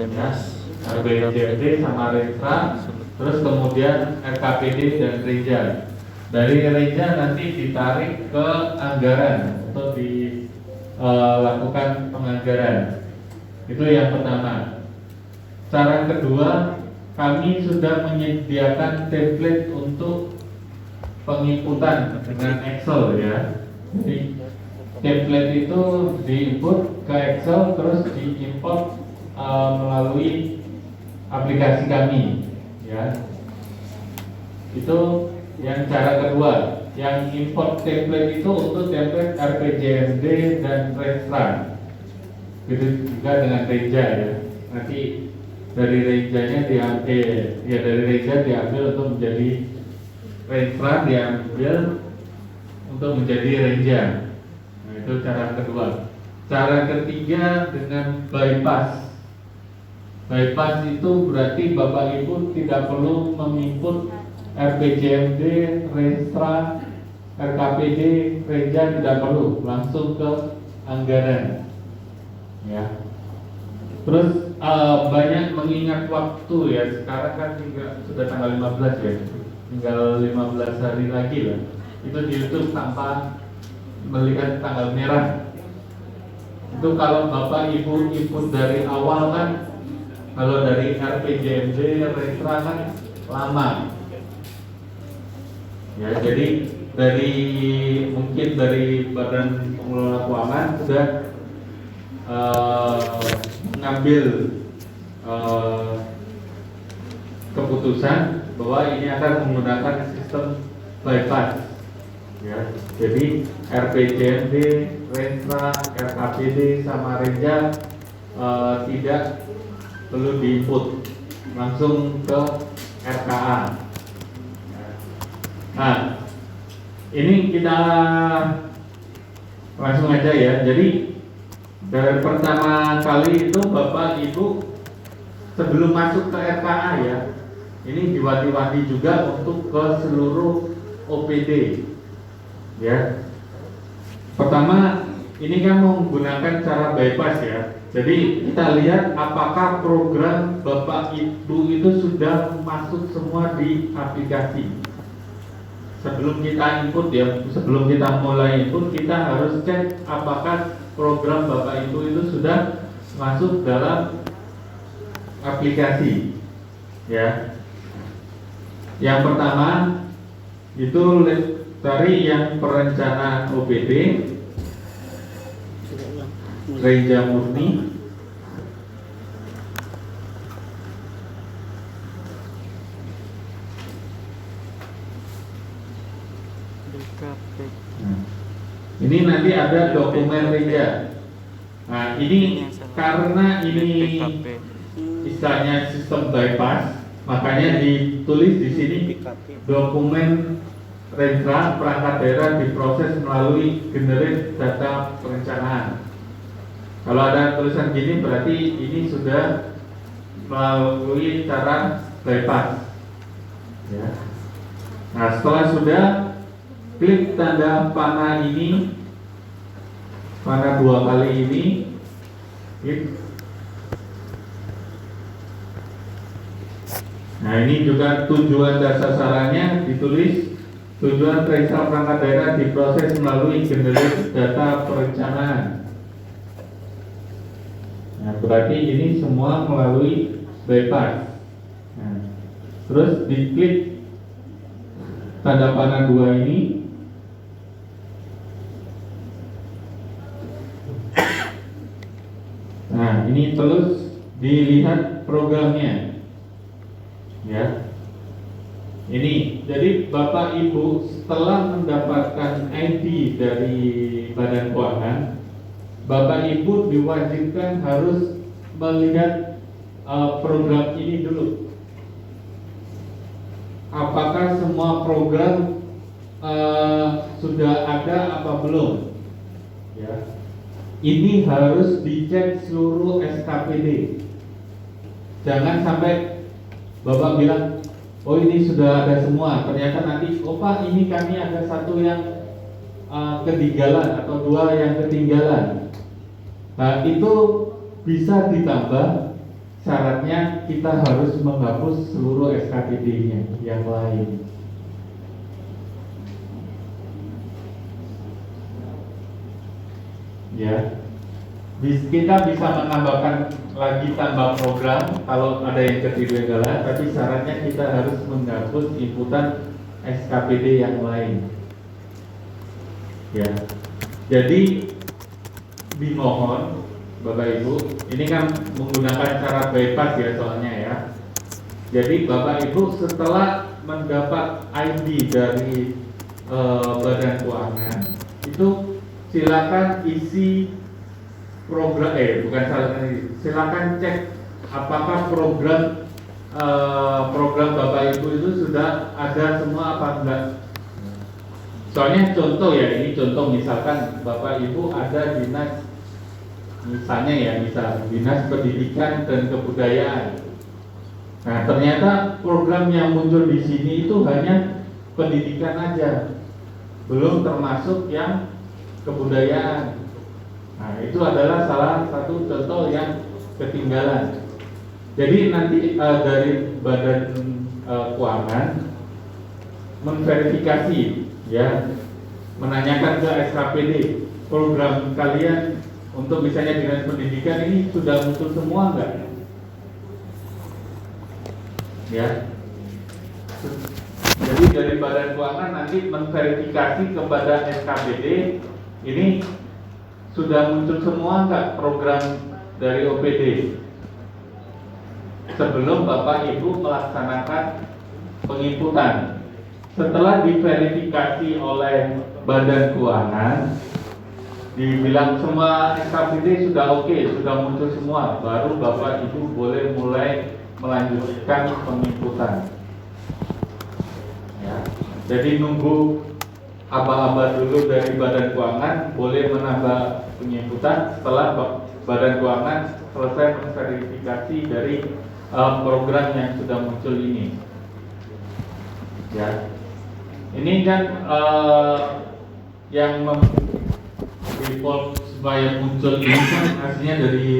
ya, RBJMD sama Renstra, terus kemudian RKPD dan Reja. Dari Reja nanti ditarik ke anggaran untuk dilakukan penganggaran. Itu yang pertama. Cara kedua, kami sudah menyediakan template untuk penginputan dengan Excel ya. Jadi template itu diinput ke Excel terus diimport melalui aplikasi kami ya. Itu yang cara kedua. Yang import template itu untuk template RPJMD dan Renstra. Itu juga dengan Reja ya. Nanti dari Rejanya diambil, ya dari Reja diambil untuk menjadi Renstra, diambil untuk menjadi Reja. Nah, itu cara kedua. Cara ketiga dengan bypass. Bypass itu berarti Bapak Ibu tidak perlu menginput RPJMD, Renstra, RKPD, Reja, tidak perlu, langsung ke anggaran. Ya. Terus banyak mengingat waktu ya. Sekarang kan sudah tanggal 15 ya. Tinggal 15 hari lagi lah. Itu dihitung tanpa melihat tanggal merah. Itu kalau Bapak Ibu input dari awal kan, kalau dari RPJMD, Renstra kan lama. Ya, jadi mungkin dari Badan Pengelola Keuangan sudah mengambil keputusan bahwa ini akan menggunakan sistem bypass. Ya, jadi RPJMD, Renstra, RKPD sama Reja tidak perlu diinput, langsung ke RKA. Nah, ini kita langsung aja ya. Jadi dari pertama kali itu Bapak Ibu sebelum masuk ke RKA ya, ini diwati-wati juga untuk ke seluruh OPD ya. Pertama, ini kan menggunakan cara bypass ya. Jadi kita lihat apakah program Bapak Ibu itu sudah masuk semua di aplikasi. Sebelum kita input ya, sebelum kita mulai input, kita harus cek apakah program Bapak Ibu itu sudah masuk dalam aplikasi ya. Yang pertama itu cari yang perencanaan OPD, Reja Murni. Ini nanti ada dokumen Reja. Nah, ini karena ini istilahnya sistem bypass, makanya ditulis di sini dokumen Renstra perangkat daerah diproses melalui generate data perencanaan. Kalau ada tulisan gini berarti ini sudah melalui cara bypass. Ya. Nah, setelah sudah, klik tanda panah ini, panah 2 kali ini, nah ini juga tujuan dan sasarannya ditulis. Tujuan Renstra perangkat daerah diproses melalui generate data perencanaan. Nah, berarti ini semua melalui bypass. Nah, terus diklik tanda panah 2 ini. Nah, ini terus dilihat programnya. Ya. Ini, jadi Bapak Ibu setelah mendapatkan ID dari Badan Keuangan, Bapak Ibu diwajibkan harus melihat program ini dulu. Apakah semua program sudah ada apa belum? Ya. Ini harus dicek seluruh SKPD. Jangan sampai Bapak bilang, oh ini sudah ada semua, ternyata nanti, oh Pak ini kami ada satu yang ketinggalan atau 2 yang ketinggalan. Nah, itu bisa ditambah syaratnya kita harus menghapus seluruh SKPD-nya yang lain. Ya, kita bisa menambahkan lagi tambah program kalau ada yang ketinggalan, tapi syaratnya kita harus menghapus inputan SKPD yang lain. Ya, jadi dimohon Bapak Ibu, ini kan menggunakan cara bypass ya soalnya ya. Jadi Bapak Ibu setelah mendapat ID dari Badan Keuangan itu silakan isi program silakan cek apakah program Bapak Ibu itu sudah ada semua apa enggak. Soalnya contoh ya, ini contoh misalkan Bapak Ibu ada dinas, misalnya ya, dinas pendidikan dan kebudayaan. Nah, ternyata program yang muncul di sini itu hanya pendidikan aja, belum termasuk yang kebudayaan. Nah, itu adalah salah satu contoh yang ketinggalan. Jadi nanti dari Badan Keuangan memverifikasi ya, menanyakan ke SKPD program kalian untuk misalnya dinas pendidikan ini sudah muncul semua enggak? Ya. Jadi dari Badan Keuangan nanti memverifikasi kepada SKPD ini sudah muncul semua enggak program dari OPD sebelum Bapak Ibu melaksanakan penginputan. Setelah diverifikasi oleh Badan Keuangan, dibilang semua SKPD sudah oke, sudah muncul semua, baru Bapak Ibu boleh mulai melanjutkan penginputan. Ya. Jadi nunggu aba-aba dulu dari Badan Keuangan, boleh menambah penginputan setelah Badan Keuangan selesai memverifikasi dari program yang sudah muncul ini. Ya. Ini kan yang default supaya muncul ini kan hasilnya dari